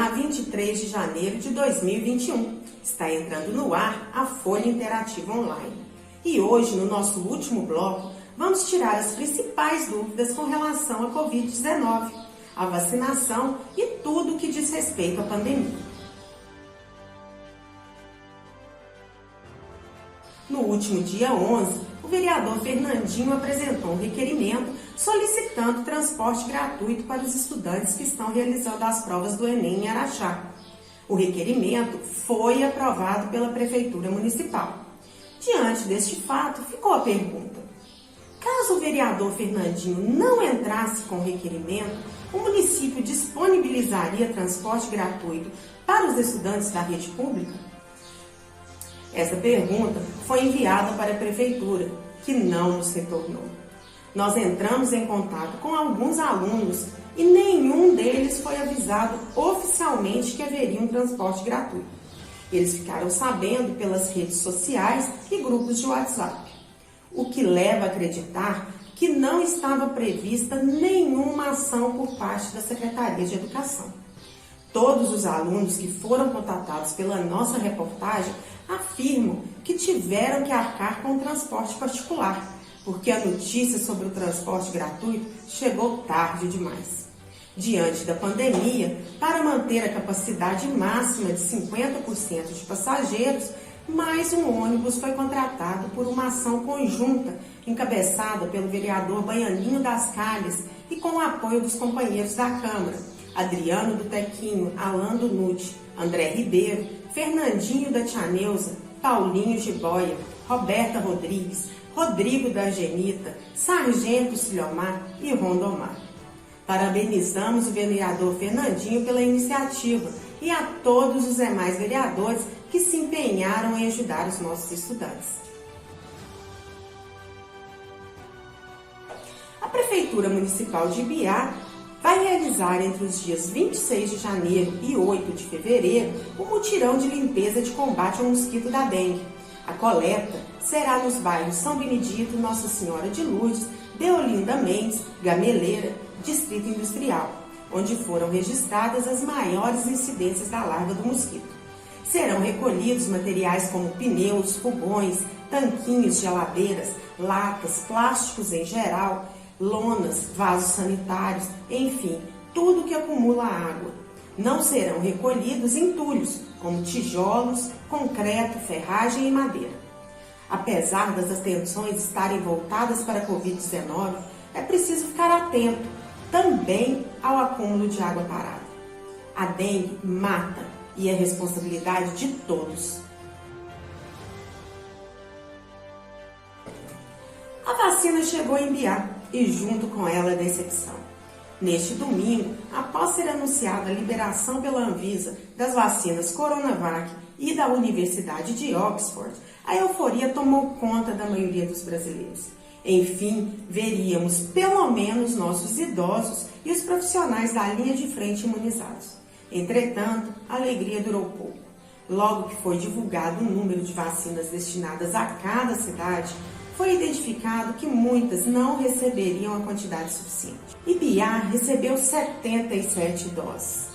Olá, 23 de janeiro de 2021. Está entrando no ar a Folha Interativa Online. E hoje, no nosso último bloco, vamos tirar as principais dúvidas com relação à Covid-19, a vacinação e tudo o que diz respeito à pandemia. No último dia 11, o vereador Fernandinho apresentou um requerimento solicitando transporte gratuito para os estudantes que estão realizando as provas do Enem em Araxá. O requerimento foi aprovado pela Prefeitura Municipal. Diante deste fato, ficou a pergunta: caso o vereador Fernandinho não entrasse com o requerimento, o município disponibilizaria transporte gratuito para os estudantes da rede pública? Essa pergunta foi enviada para a Prefeitura, que não nos retornou. Nós entramos em contato com alguns alunos e nenhum deles foi avisado oficialmente que haveria um transporte gratuito. Eles ficaram sabendo pelas redes sociais e grupos de WhatsApp, o que leva a acreditar que não estava prevista nenhuma ação por parte da Secretaria de Educação. Todos os alunos que foram contatados pela nossa reportagem afirmam que tiveram que arcar com o transporte particular, porque a notícia sobre o transporte gratuito chegou tarde demais. Diante da pandemia, para manter a capacidade máxima de 50% de passageiros, mais um ônibus foi contratado por uma ação conjunta, encabeçada pelo vereador Baianinho das Calhas e com o apoio dos companheiros da Câmara, Adriano do Tequinho, Alan do Nuti, André Ribeiro, Fernandinho da Tia Neuza, Paulinho Jiboia, Roberta Rodrigues, Rodrigo da Genita, Sargento Silomar e Rondomar. Parabenizamos o vereador Fernandinho pela iniciativa e a todos os demais vereadores que se empenharam em ajudar os nossos estudantes. A Prefeitura Municipal de Ibiá vai realizar entre os dias 26 de janeiro e 8 de fevereiro o mutirão de limpeza de combate ao mosquito da dengue. A coleta será nos bairros São Benedito, Nossa Senhora de Lourdes, Deolinda Mendes, Gameleira, Distrito Industrial, onde foram registradas as maiores incidências da larva do mosquito. Serão recolhidos materiais como pneus, fogões, tanquinhos de geladeiras, latas, plásticos em geral, lonas, vasos sanitários, enfim, tudo que acumula água. Não serão recolhidos entulhos, como tijolos, concreto, ferragem e madeira. Apesar das atenções estarem voltadas para a Covid-19, é preciso ficar atento também ao acúmulo de água parada. A dengue mata e é responsabilidade de todos. A vacina chegou em Ibiá e junto com ela a decepção. Neste domingo, após ser anunciada a liberação pela Anvisa das vacinas Coronavac e da Universidade de Oxford, a euforia tomou conta da maioria dos brasileiros. Enfim, veríamos pelo menos nossos idosos e os profissionais da linha de frente imunizados. Entretanto, a alegria durou pouco. Logo que foi divulgado o número de vacinas destinadas a cada cidade, foi identificado que muitas não receberiam a quantidade suficiente. Ibiá recebeu 77 doses,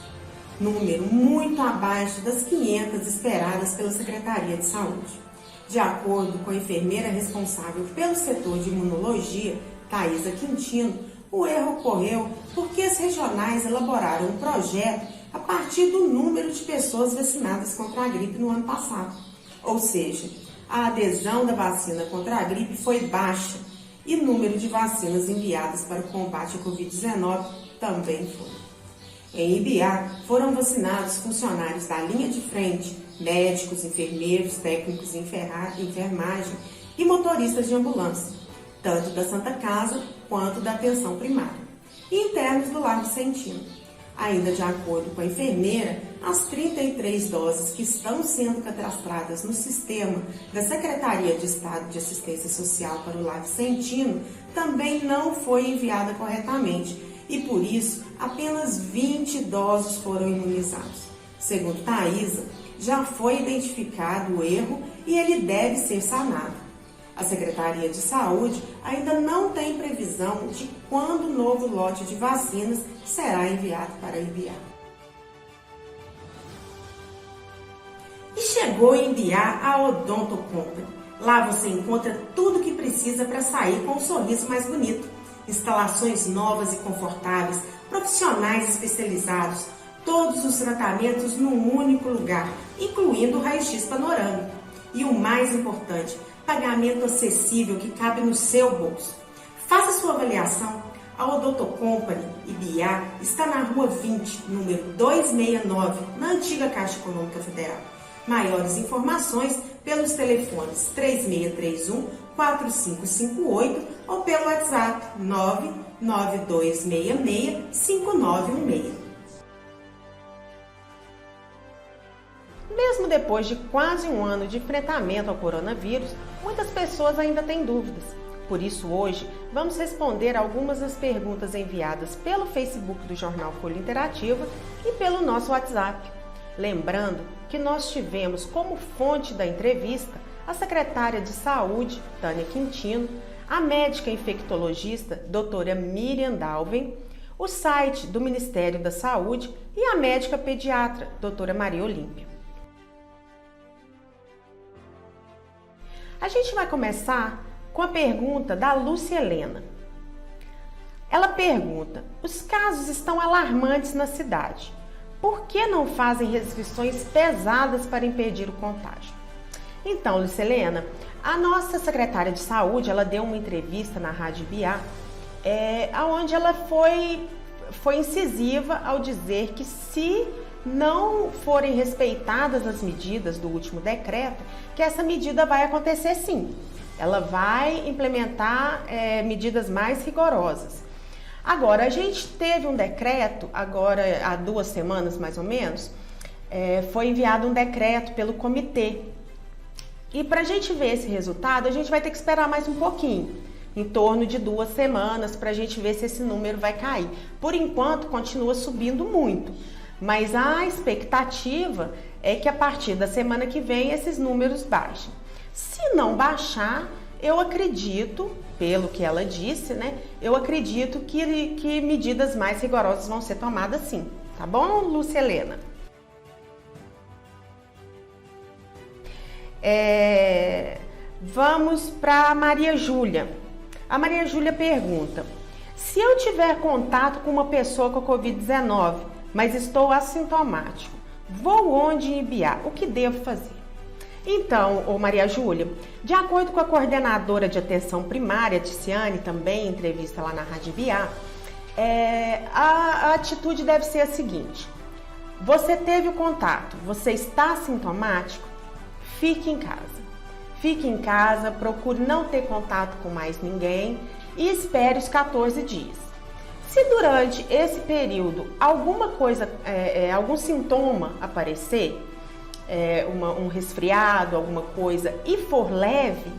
número muito abaixo das 500 esperadas pela Secretaria de Saúde. De acordo com a enfermeira responsável pelo setor de imunologia, Thaisa Quintino, o erro ocorreu porque as regionais elaboraram um projeto a partir do número de pessoas vacinadas contra a gripe no ano passado. Ou seja, a adesão da vacina contra a gripe foi baixa e o número de vacinas enviadas para o combate à Covid-19 também foi. Em Ibiá, foram vacinados funcionários da linha de frente, médicos, enfermeiros, técnicos de enfermagem e motoristas de ambulância, tanto da Santa Casa quanto da atenção primária, e internos do Lar Vicentino. Ainda de acordo com a enfermeira, as 33 doses que estão sendo cadastradas no sistema da Secretaria de Estado de Assistência Social para o Lar Vicentino também não foi enviada corretamente e, por isso, apenas 20 idosos foram imunizados. Segundo Thaisa, já foi identificado o erro e ele deve ser sanado. A Secretaria de Saúde ainda não tem previsão de quando o novo lote de vacinas será enviado para Ibiá. Chegou em Biá a Odonto Company. Lá você encontra tudo o que precisa para sair com um sorriso mais bonito. Instalações novas e confortáveis, profissionais especializados, todos os tratamentos num único lugar, incluindo o raio-x panorâmico. E o mais importante, pagamento acessível que cabe no seu bolso. Faça sua avaliação. A Odonto Company Ibiá está na Rua 20, número 269, na antiga Caixa Econômica Federal. Maiores informações pelos telefones 3631-4558 ou pelo WhatsApp 99266-5916. Mesmo depois de quase um ano de enfrentamento ao coronavírus, muitas pessoas ainda têm dúvidas. Por isso, hoje, vamos responder algumas das perguntas enviadas pelo Facebook do Jornal Folha Interativa e pelo nosso WhatsApp. Lembrando que nós tivemos como fonte da entrevista a secretária de Saúde, Tânia Quintino, a médica infectologista, doutora Miriam Dalven, o site do Ministério da Saúde e a médica pediatra, doutora Maria Olímpia. A gente vai começar com a pergunta da Lúcia Helena. Ela pergunta: os casos estão alarmantes na cidade. Por que não fazem restrições pesadas para impedir o contágio? Então, Lúcia Helena, a nossa secretária de saúde, ela deu uma entrevista na Rádio Biá, onde ela foi incisiva ao dizer que se não forem respeitadas as medidas do último decreto, que essa medida vai acontecer sim. Ela vai implementar medidas mais rigorosas. Agora, a gente teve um decreto, agora há 2 semanas mais ou menos, foi enviado um decreto pelo comitê. E para a gente ver esse resultado, a gente vai ter que esperar mais um pouquinho, em torno de 2 semanas, para a gente ver se esse número vai cair. Por enquanto, continua subindo muito, mas a expectativa é que a partir da semana que vem esses números baixem. Se não baixar, eu acredito, pelo que ela disse, né? Eu acredito que medidas mais rigorosas vão ser tomadas sim. Tá bom, Lúcia Helena? Vamos para a Maria Júlia. A Maria Júlia pergunta: se eu tiver contato com uma pessoa com a Covid-19, mas estou assintomático, vou onde em Ibiá? O que devo fazer? Então, Maria Júlia, de acordo com a coordenadora de atenção primária, Ticiane, também em entrevista lá na Rádio Biá, a atitude deve ser a seguinte: você teve o contato, você está assintomático, fique em casa. Fique em casa, procure não ter contato com mais ninguém e espere os 14 dias. Se durante esse período alguma coisa, algum sintoma aparecer, um resfriado, alguma coisa, e for leve,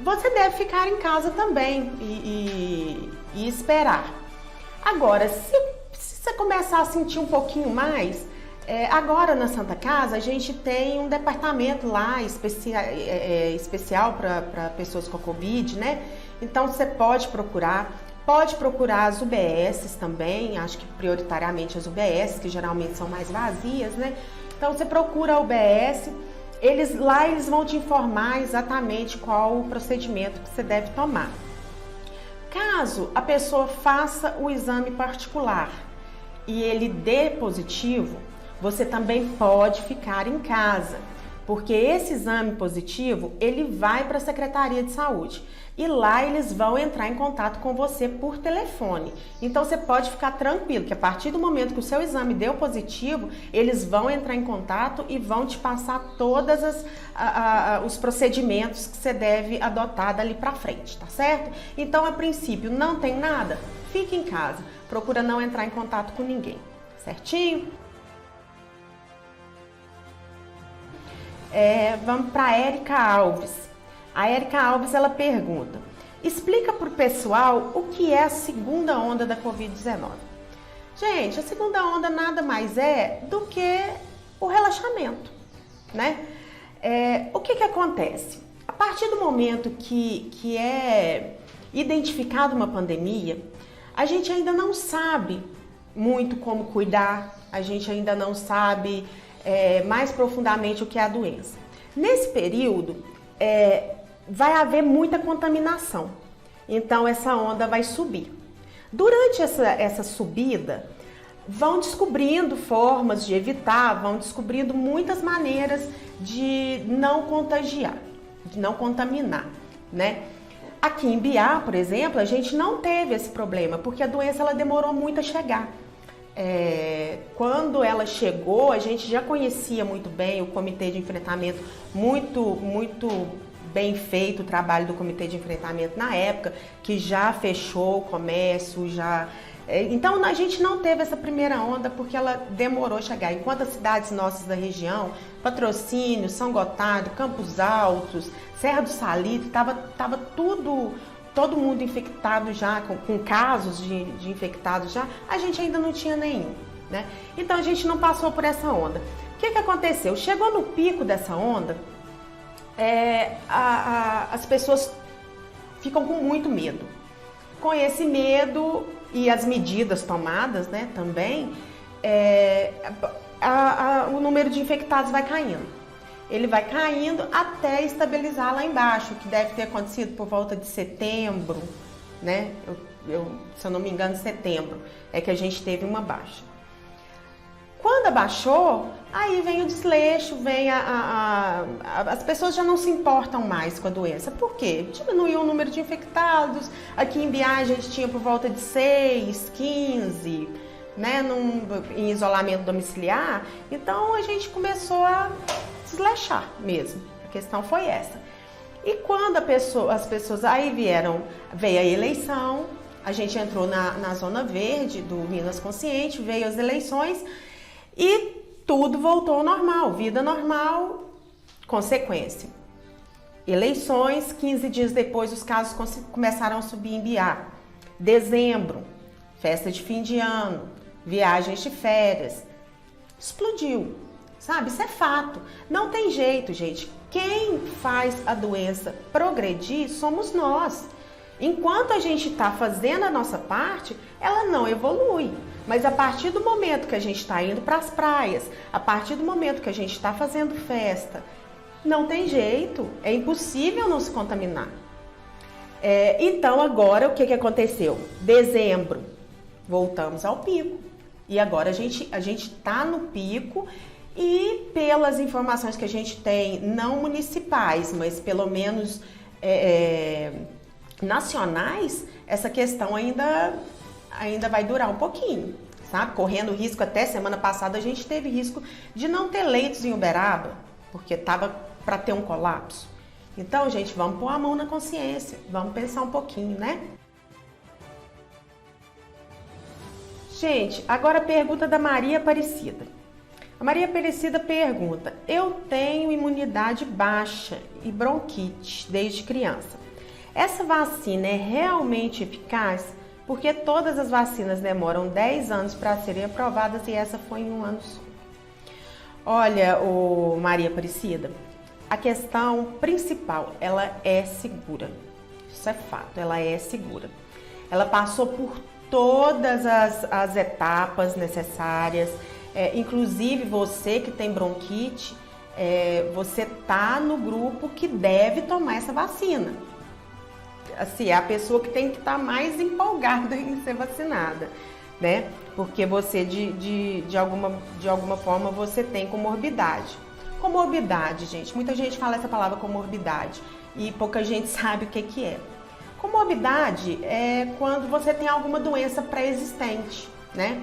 você deve ficar em casa também e esperar. Agora, se você começar a sentir um pouquinho mais, agora na Santa Casa a gente tem um departamento lá especial para pessoas com a Covid, né? Então você pode procurar as UBSs também, acho que prioritariamente as UBSs, que geralmente são mais vazias, né? Então você procura a UBS, eles vão te informar exatamente qual o procedimento que você deve tomar. Caso a pessoa faça o exame particular e ele dê positivo, você também pode ficar em casa, porque esse exame positivo, ele vai para a Secretaria de Saúde e lá eles vão entrar em contato com você por telefone. Então você pode ficar tranquilo que a partir do momento que o seu exame deu positivo, eles vão entrar em contato e vão te passar todos os procedimentos que você deve adotar dali para frente, tá certo? Então, a princípio, não tem nada, fique em casa, procura não entrar em contato com ninguém, certinho? Vamos para a Érica Alves. A Érica Alves, ela pergunta: explica para o pessoal o que é a segunda onda da Covid-19. Gente, a segunda onda nada mais é do que o relaxamento, né? O que acontece? A partir do momento que é identificada uma pandemia, a gente ainda não sabe muito como cuidar, a gente ainda não sabe mais profundamente o que é a doença. Nesse período, vai haver muita contaminação, então essa onda vai subir. Durante essa subida, vão descobrindo formas de evitar, vão descobrindo muitas maneiras de não contagiar, de não contaminar, né? Aqui em Biá, por exemplo, a gente não teve esse problema, porque a doença ela demorou muito a chegar. Quando ela chegou, a gente já conhecia muito bem o comitê de enfrentamento, muito bem feito o trabalho do comitê de enfrentamento na época, que já fechou o comércio, então a gente não teve essa primeira onda porque ela demorou a chegar. Enquanto as cidades nossas da região, Patrocínio, São Gotardo, Campos Altos, Serra do Salitre, tava todo mundo infectado já, com casos de infectados já, a gente ainda não tinha nenhum, né? Então a gente não passou por essa onda. O que aconteceu? Chegou no pico dessa onda, as pessoas ficam com muito medo. Com esse medo e as medidas tomadas, né, também, o número de infectados vai caindo. Ele vai caindo até estabilizar lá embaixo, que deve ter acontecido por volta de setembro, né? Se eu não me engano, setembro é que a gente teve uma baixa. Quando abaixou, aí vem o desleixo, as pessoas já não se importam mais com a doença. Por quê? Diminuiu o número de infectados. Aqui em Biá a gente tinha por volta de 6, 15, né, em isolamento domiciliar. Então a gente começou a desleixar mesmo. A questão foi essa. E quando as pessoas aí veio a eleição, a gente entrou na zona verde do Minas Consciente, veio as eleições e tudo voltou ao normal, vida normal, consequência. Eleições, 15 dias depois os casos começaram a subir em Biá. Dezembro, festa de fim de ano, viagens de férias, explodiu, sabe? Isso é fato, não tem jeito, gente. Quem faz a doença progredir somos nós. Enquanto a gente está fazendo a nossa parte, ela não evolui. Mas a partir do momento que a gente está indo para as praias, a partir do momento que a gente está fazendo festa, não tem jeito, é impossível não se contaminar. Então agora o que aconteceu? Dezembro, voltamos ao pico. E agora a gente está no pico e pelas informações que a gente tem, não municipais, mas pelo menos nacionais, essa questão ainda vai durar um pouquinho, sabe? Correndo risco, até semana passada a gente teve risco de não ter leitos em Uberaba, porque tava para ter um colapso. Então, gente, vamos pôr a mão na consciência, vamos pensar um pouquinho, né? Gente, agora a pergunta da Maria Aparecida. A Maria Aparecida pergunta: eu tenho imunidade baixa e bronquite desde criança. Essa vacina é realmente eficaz? Porque todas as vacinas demoram 10 anos para serem aprovadas e essa foi em 1 ano só. Olha, Maria Aparecida, a questão principal, ela é segura. Isso é fato, ela é segura. Ela passou por todas as etapas necessárias, inclusive você que tem bronquite, você está no grupo que deve tomar essa vacina. Assim, é a pessoa que tem que estar mais empolgada em ser vacinada, né? Porque você, de alguma forma, você tem comorbidade. Comorbidade, gente, muita gente fala essa palavra comorbidade e pouca gente sabe o que é. Comorbidade é quando você tem alguma doença pré-existente, né?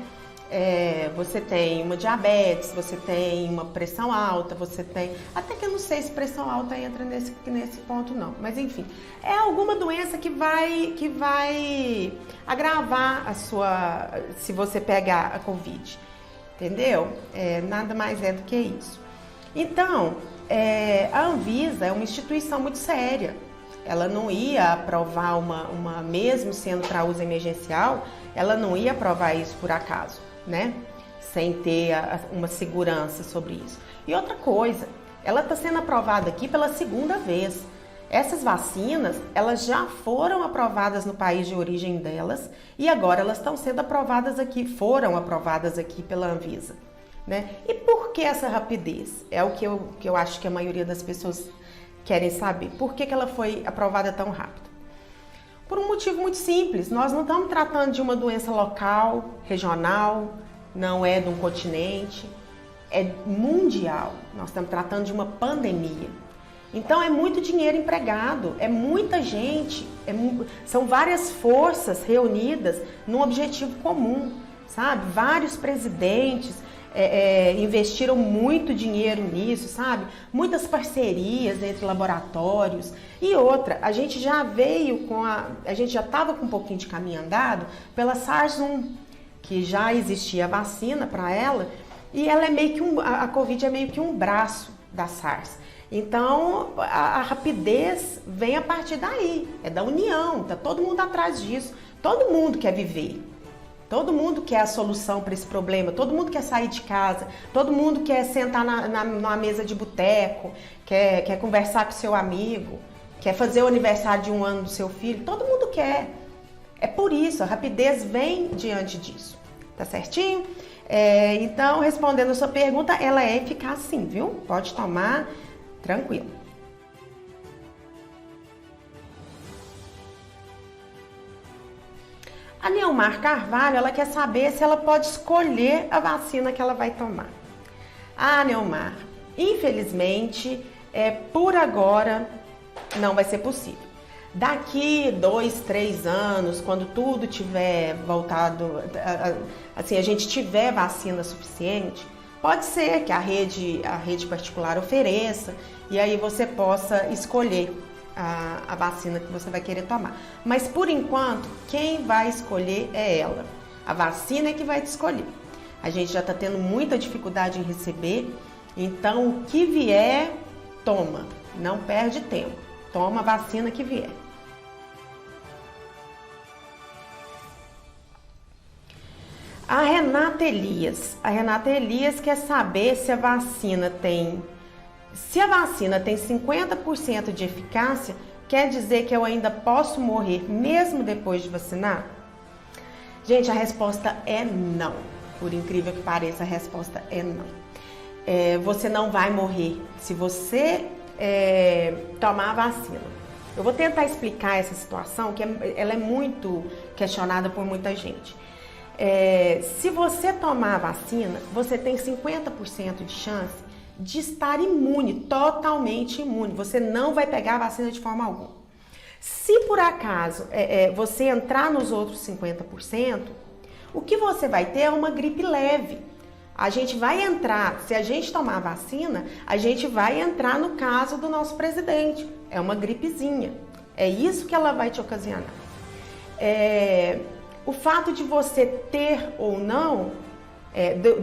Você tem uma diabetes, você tem uma pressão alta, você tem... Até que eu não sei se pressão alta entra nesse ponto não, mas enfim. É alguma doença que vai agravar a sua... Se você pegar a Covid, entendeu? Nada mais é do que isso. Então, a Anvisa é uma instituição muito séria. Ela não ia aprovar mesmo sendo para uso emergencial, ela não ia aprovar isso por acaso, né? Sem ter uma segurança sobre isso. E outra coisa, ela está sendo aprovada aqui pela 2ª vez. Essas vacinas, elas já foram aprovadas no país de origem delas e agora elas estão sendo aprovadas aqui, foram aprovadas aqui pela Anvisa, né? E por que essa rapidez? É o que eu acho que a maioria das pessoas querem saber. Por que ela foi aprovada tão rápido? Por um motivo muito simples. Nós não estamos tratando de uma doença local, regional, não é de um continente, é mundial. Nós estamos tratando de uma pandemia. Então é muito dinheiro empregado, é muita gente, são várias forças reunidas num objetivo comum, sabe? Vários presidentes investiram muito dinheiro nisso, sabe? Muitas parcerias entre laboratórios. E outra, a gente já veio a gente já estava com um pouquinho de caminho andado pela SARS-1, que já existia a vacina para ela, e ela é meio que a Covid é meio que um braço da SARS. Então, a rapidez vem a partir daí, é da união, tá todo mundo atrás disso, todo mundo quer viver, todo mundo quer a solução para esse problema, todo mundo quer sair de casa, todo mundo quer sentar numa mesa de boteco, quer conversar com seu amigo, quer fazer o aniversário de 1 ano do seu filho, todo mundo quer. É por isso, a rapidez vem diante disso, tá certinho? Então, respondendo a sua pergunta, ela é eficaz sim, viu? Pode tomar. Tranquilo. A Neomar Carvalho, ela quer saber se ela pode escolher a vacina que ela vai tomar. Ah, Neomar, infelizmente, por agora, não vai ser possível. Daqui 2, 3 anos, quando tudo tiver voltado, assim, a gente tiver vacina suficiente, pode ser que a rede particular ofereça e aí você possa escolher a vacina que você vai querer tomar. Mas por enquanto, quem vai escolher é ela. A vacina é que vai te escolher. A gente já está tendo muita dificuldade em receber, então o que vier, toma. Não perde tempo. Toma a vacina que vier. A Renata Elias quer saber se a vacina tem 50% de eficácia, quer dizer que eu ainda posso morrer mesmo depois de vacinar? Gente, a resposta é não. Por incrível que pareça, a resposta é não. Você não vai morrer se você tomar a vacina. Eu vou tentar explicar essa situação, que ela é muito questionada por muita gente. Se você tomar a vacina, você tem 50% de chance de estar imune, totalmente imune. Você não vai pegar a vacina de forma alguma. Se por acaso você entrar nos outros 50%, o que você vai ter é uma gripe leve. A gente vai entrar, se a gente tomar a vacina, a gente vai entrar no caso do nosso presidente. É uma gripezinha. É isso que ela vai te ocasionar. O fato de você ter ou não,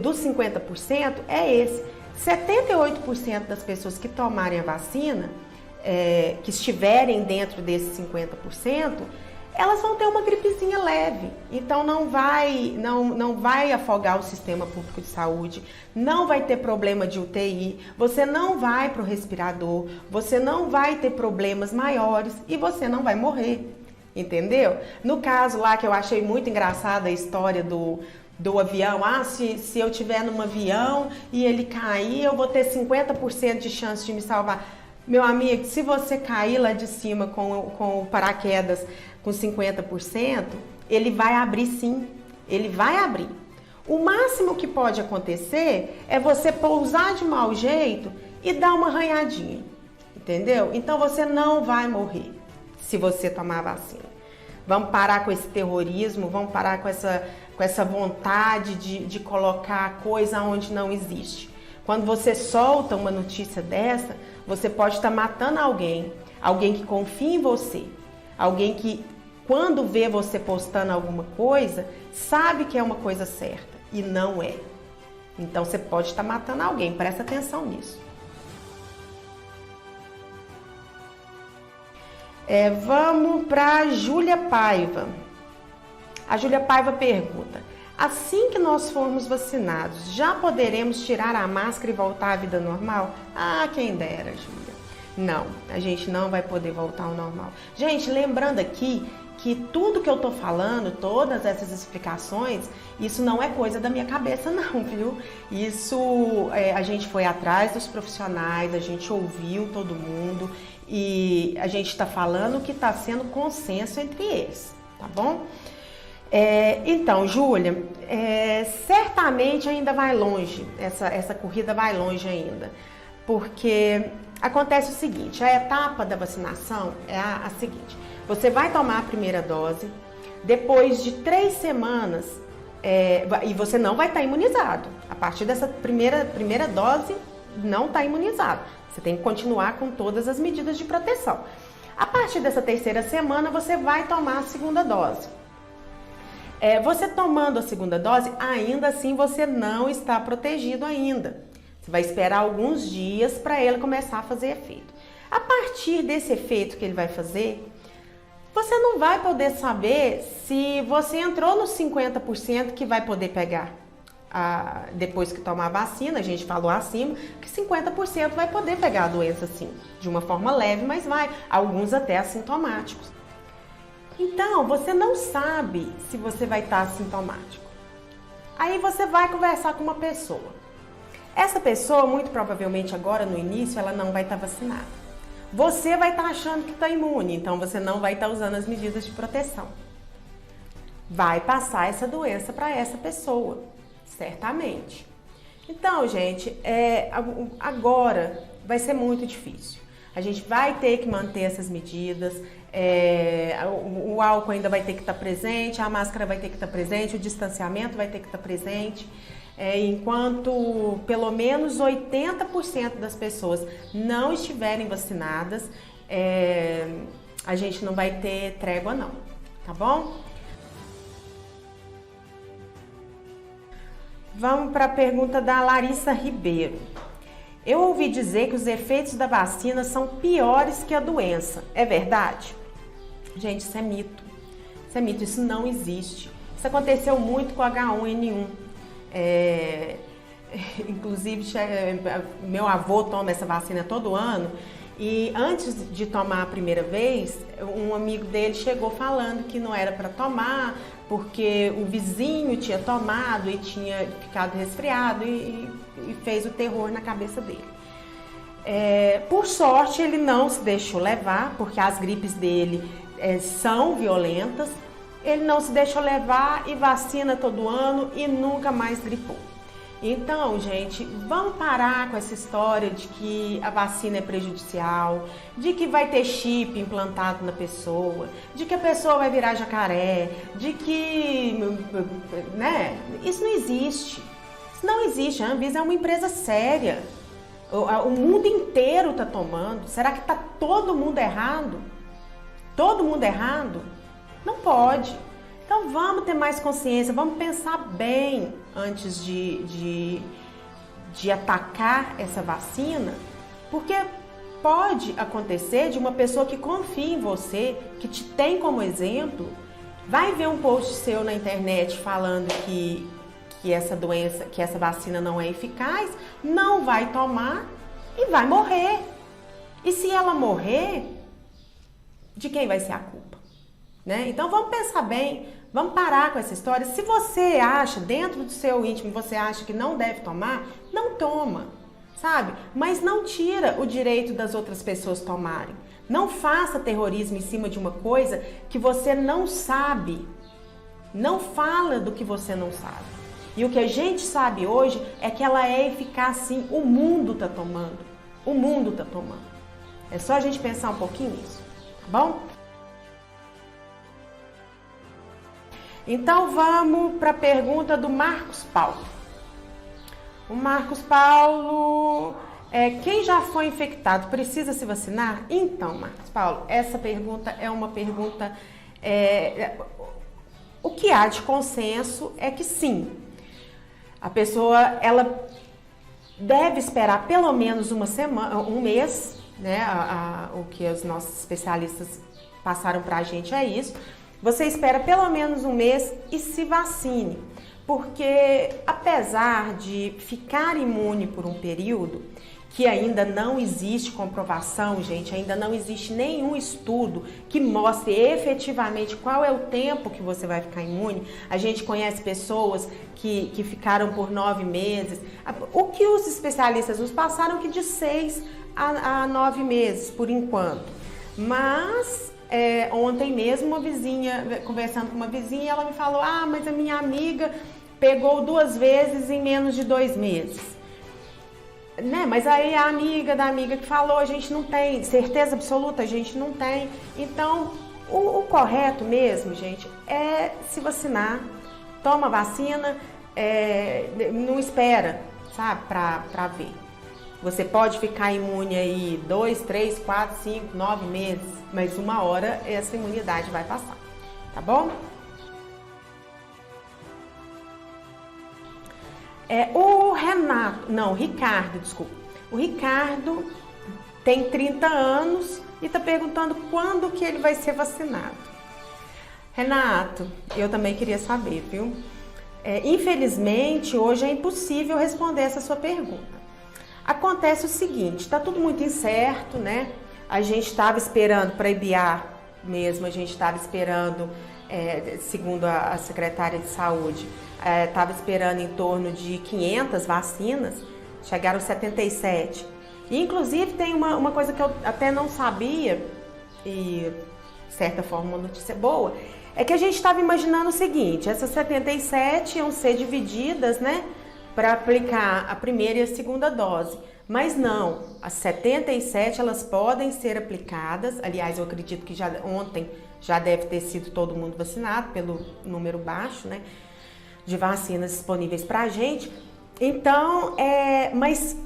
dos 50%, é esse. 78% das pessoas que tomarem a vacina, que estiverem dentro desses 50%, elas vão ter uma gripezinha leve. Então não vai afogar o sistema público de saúde, não vai ter problema de UTI, você não vai para o respirador, você não vai ter problemas maiores e você não vai morrer. Entendeu? No caso lá que eu achei muito engraçada a história do avião, se eu estiver num avião e ele cair, eu vou ter 50% de chance de me salvar. Meu amigo, se você cair lá de cima com o paraquedas com 50%, ele vai abrir sim, ele vai abrir. O máximo que pode acontecer é você pousar de mau jeito e dar uma arranhadinha, entendeu? Então você não vai morrer se você tomar a vacina. Vamos parar com esse terrorismo, vamos parar com essa vontade de colocar a coisa onde não existe. Quando você solta uma notícia dessa, você pode estar matando alguém que confia em você, alguém que quando vê você postando alguma coisa, sabe que é uma coisa certa e não é. Então você pode estar matando alguém, presta atenção nisso. Vamos para a Júlia Paiva. A Júlia Paiva pergunta: assim que nós formos vacinados, já poderemos tirar a máscara e voltar à vida normal? Ah, quem dera, Júlia. Não, a gente não vai poder voltar ao normal. Gente, lembrando aqui que tudo que eu tô falando, todas essas explicações, isso não é coisa da minha cabeça não, viu? Isso, a gente foi atrás dos profissionais, a gente ouviu todo mundo e a gente está falando que está sendo consenso entre eles, tá bom? Então, Júlia, certamente ainda vai longe, essa corrida vai longe ainda, porque acontece o seguinte, a etapa da vacinação é a seguinte, você vai tomar a primeira dose, depois de 3 semanas, e você não vai estar imunizado. A partir dessa primeira dose, não está imunizado. Você tem que continuar com todas as medidas de proteção. A partir dessa 3ª semana, você vai tomar a segunda dose. Você tomando a segunda dose, ainda assim você não está protegido ainda. Você vai esperar alguns dias para ele começar a fazer efeito. A partir desse efeito que ele vai fazer, você não vai poder saber se você entrou nos 50% que vai poder pegar depois que tomar a vacina. A gente falou acima que 50% vai poder pegar a doença sim, de uma forma leve, mas vai, alguns até assintomáticos. Então, você não sabe se você vai estar assintomático. Aí você vai conversar com uma pessoa. Essa pessoa, muito provavelmente agora no início, ela não vai estar vacinada. Você vai estar achando que está imune, então você não vai estar usando as medidas de proteção. Vai passar essa doença para essa pessoa, certamente. Então, gente, agora vai ser muito difícil. A gente vai ter que manter essas medidas, o álcool ainda vai ter que estar presente, a máscara vai ter que estar presente, o distanciamento vai ter que estar presente. Enquanto pelo menos 80% das pessoas não estiverem vacinadas, a gente não vai ter trégua não, tá bom? Vamos para a pergunta da Larissa Ribeiro. Eu ouvi dizer que os efeitos da vacina são piores que a doença, é verdade? Gente, isso é mito. Isso é mito, isso não existe. Isso aconteceu muito com o H1N1. Inclusive, meu avô toma essa vacina todo ano e antes de tomar a primeira vez, um amigo dele chegou falando que não era para tomar porque o vizinho tinha tomado e tinha ficado resfriado e fez o terror na cabeça dele. Por sorte, ele não se deixou levar, porque as gripes dele são violentas. Ele não se deixou levar e vacina todo ano e nunca mais gripou. Então, gente, vamos parar com essa história de que a vacina é prejudicial, de que vai ter chip implantado na pessoa, de que a pessoa vai virar jacaré, de que, né? Isso não existe. Isso não existe. A Anvisa é uma empresa séria. O mundo inteiro está tomando. Será que está todo mundo errado? Todo mundo errado? Não pode. Então vamos ter mais consciência, vamos pensar bem antes de atacar essa vacina, porque pode acontecer de uma pessoa que confia em você, que te tem como exemplo, vai ver um post seu na internet falando que essa doença, que essa vacina não é eficaz, não vai tomar e vai morrer. E se ela morrer, de quem vai ser a culpa? Né? Então vamos pensar bem, vamos parar com essa história. Se você acha, dentro do seu íntimo, você acha que não deve tomar, não toma, sabe? Mas não tira o direito das outras pessoas tomarem. Não faça terrorismo em cima de uma coisa que você não sabe. Não fala do que você não sabe. E o que a gente sabe hoje é que ela é eficaz sim, o mundo está tomando. O mundo está tomando. É só a gente pensar um pouquinho nisso, tá bom? Então vamos para a pergunta do Marcos Paulo. O Marcos Paulo, quem já foi infectado precisa se vacinar? Então, Marcos Paulo, essa pergunta é uma pergunta, o que há de consenso é que sim. A pessoa, ela deve esperar pelo menos uma semana, um mês, né? O que os nossos especialistas passaram para a gente é isso. Você espera pelo menos um mês e se vacine. porque apesar de ficar imune por um período, que ainda não existe comprovação, gente, ainda não existe nenhum estudo que mostre efetivamente qual é o tempo que você vai ficar imune. A gente conhece pessoas que ficaram por 9 meses. O que os especialistas nos passaram que de 6 a 9 meses, por enquanto. Mas ontem mesmo, uma vizinha, conversando com uma vizinha, ela me falou, mas a minha amiga pegou 2 vezes em menos de 2 meses. Né? Mas aí a amiga da amiga que falou, a gente não tem certeza absoluta, a gente não tem. Então, o correto mesmo, gente, é se vacinar, toma vacina, não espera, sabe, pra ver. Você pode ficar imune aí 2, 3, 4, 5, 9 meses, mas uma hora essa imunidade vai passar, tá bom? O Ricardo tem 30 anos e está perguntando quando que ele vai ser vacinado. Renato, eu também queria saber, viu? Infelizmente, hoje é impossível responder essa sua pergunta. Acontece o seguinte, está tudo muito incerto, né? A gente estava esperando para IBA mesmo, a gente estava esperando, segundo a secretária de saúde, estava esperando em torno de 500 vacinas, chegaram 77. E, inclusive, tem uma coisa que eu até não sabia, e de certa forma uma notícia boa, é que a gente estava imaginando o seguinte, essas 77 iam ser divididas, né, para aplicar a primeira e a segunda dose. Mas não, as 77 elas podem ser aplicadas, aliás, eu acredito que ontem já deve ter sido todo mundo vacinado pelo número baixo, né, de vacinas disponíveis para a gente. Então, mas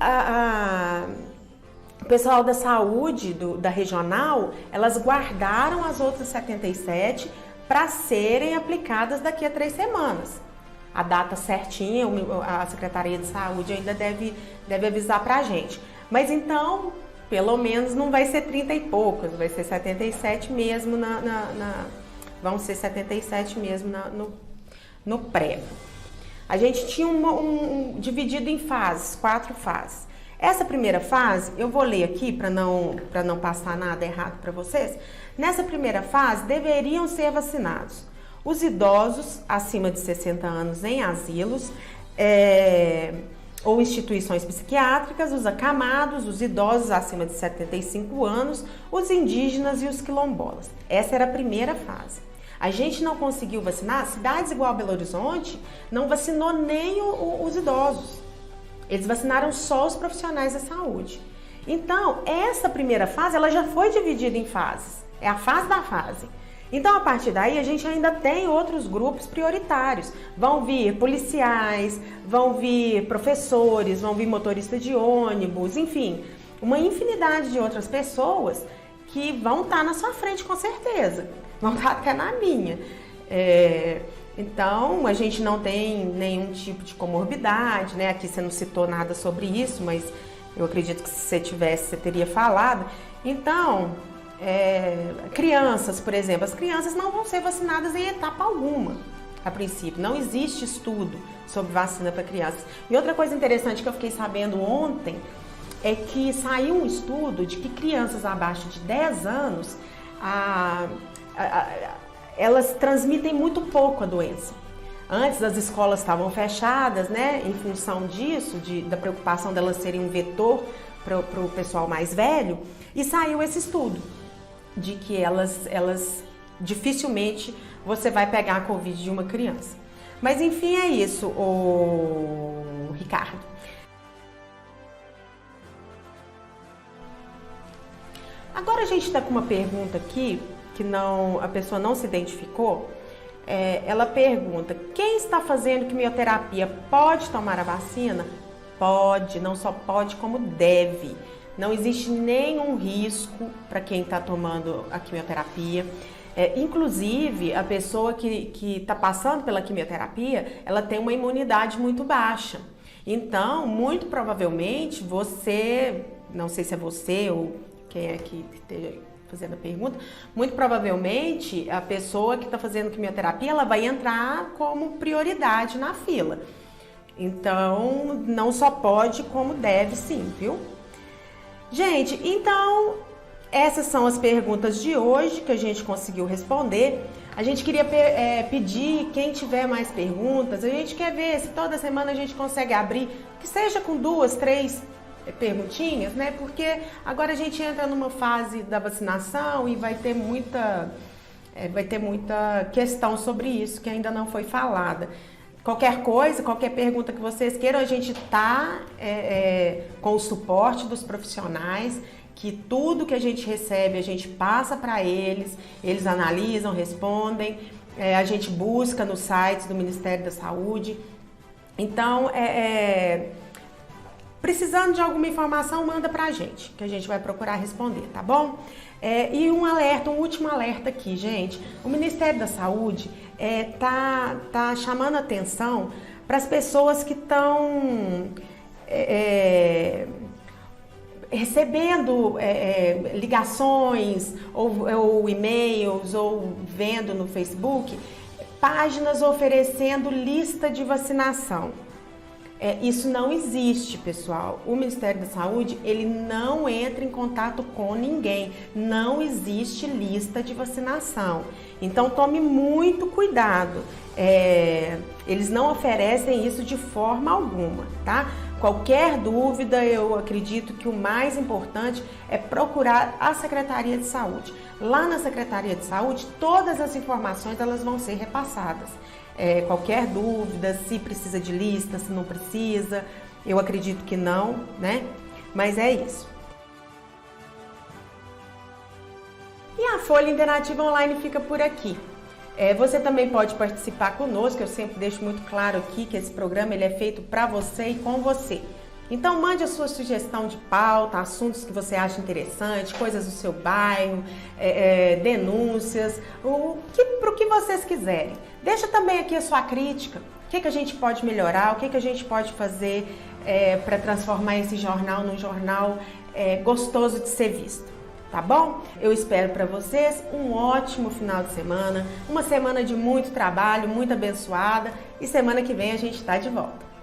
o pessoal da saúde da regional, elas guardaram as outras 77 para serem aplicadas daqui a 3 semanas. A data certinha, a Secretaria de Saúde ainda deve avisar para a gente. Mas então, pelo menos não vai ser 30 e poucas, vai ser 77 mesmo vão ser 77 mesmo no prévio. A gente tinha dividido em fases, 4 fases. Essa primeira fase, eu vou ler aqui para não passar nada errado para vocês. Nessa primeira fase, deveriam ser vacinados os idosos acima de 60 anos em asilos ou instituições psiquiátricas, os acamados, os idosos acima de 75 anos, os indígenas e os quilombolas. Essa era a primeira fase. A gente não conseguiu vacinar, cidades igual Belo Horizonte não vacinou nem os idosos. Eles vacinaram só os profissionais da saúde. Então, essa primeira fase, ela já foi dividida em fases. É a fase da fase. Então, a partir daí, a gente ainda tem outros grupos prioritários. Vão vir policiais, vão vir professores, vão vir motoristas de ônibus, enfim, uma infinidade de outras pessoas que vão estar na sua frente com certeza, vão estar até na minha. Então, a gente não tem nenhum tipo de comorbidade, né? Aqui você não citou nada sobre isso, mas eu acredito que se você tivesse, você teria falado. Então, crianças, por exemplo, as crianças não vão ser vacinadas em etapa alguma, a princípio. Não existe estudo sobre vacina para crianças. E outra coisa interessante que eu fiquei sabendo ontem é que saiu um estudo de que crianças abaixo de 10 anos, elas transmitem muito pouco a doença. Antes as escolas estavam fechadas, né, em função disso, da preocupação delas serem um vetor para o pessoal mais velho, e saiu esse estudo de que elas dificilmente você vai pegar a Covid de uma criança. Mas enfim, é isso, o Ricardo. Agora a gente está com uma pergunta aqui que a pessoa não se identificou. Ela pergunta: quem está fazendo quimioterapia pode tomar a vacina? Pode, não só pode como deve. Não existe nenhum risco para quem está tomando a quimioterapia. Inclusive, a pessoa que está passando pela quimioterapia, ela tem uma imunidade muito baixa. Então, muito provavelmente, você, não sei se é você ou quem é que esteja fazendo a pergunta, muito provavelmente a pessoa que está fazendo quimioterapia, ela vai entrar como prioridade na fila. Então, não só pode, como deve sim, viu? Gente, então, essas são as perguntas de hoje que a gente conseguiu responder. A gente queria pedir, quem tiver mais perguntas, a gente quer ver se toda semana a gente consegue abrir, que seja com 2, 3 perguntinhas, né? Porque agora a gente entra numa fase da vacinação e vai ter muita questão sobre isso que ainda não foi falada. Qualquer coisa, qualquer pergunta que vocês queiram, a gente está com o suporte dos profissionais, que tudo que a gente recebe, a gente passa para eles analisam, respondem, a gente busca nos sites do Ministério da Saúde. Então, precisando de alguma informação, manda pra gente, que a gente vai procurar responder, tá bom? E um último alerta aqui, gente. O Ministério da Saúde tá chamando atenção para as pessoas que estão recebendo ligações ou e-mails ou vendo no Facebook páginas oferecendo lista de vacinação. Isso não existe, pessoal. O Ministério da Saúde, ele não entra em contato com ninguém. Não existe lista de vacinação. Então, tome muito cuidado. Eles não oferecem isso de forma alguma, tá? Qualquer dúvida, eu acredito que o mais importante é procurar a Secretaria de Saúde. Lá na Secretaria de Saúde, todas as informações elas vão ser repassadas. Qualquer dúvida, se precisa de lista, se não precisa, eu acredito que não, né? Mas é isso. E a Folha Interativa Online fica por aqui. Você também pode participar conosco, eu sempre deixo muito claro aqui que esse programa ele é feito para você e com você. Então mande a sua sugestão de pauta, assuntos que você acha interessante, coisas do seu bairro, denúncias, pro que vocês quiserem. Deixa também aqui a sua crítica, o que a gente pode melhorar, o que a gente pode fazer para transformar esse jornal num jornal gostoso de ser visto. Tá bom? Eu espero para vocês um ótimo final de semana, uma semana de muito trabalho, muito abençoada, e semana que vem a gente está de volta.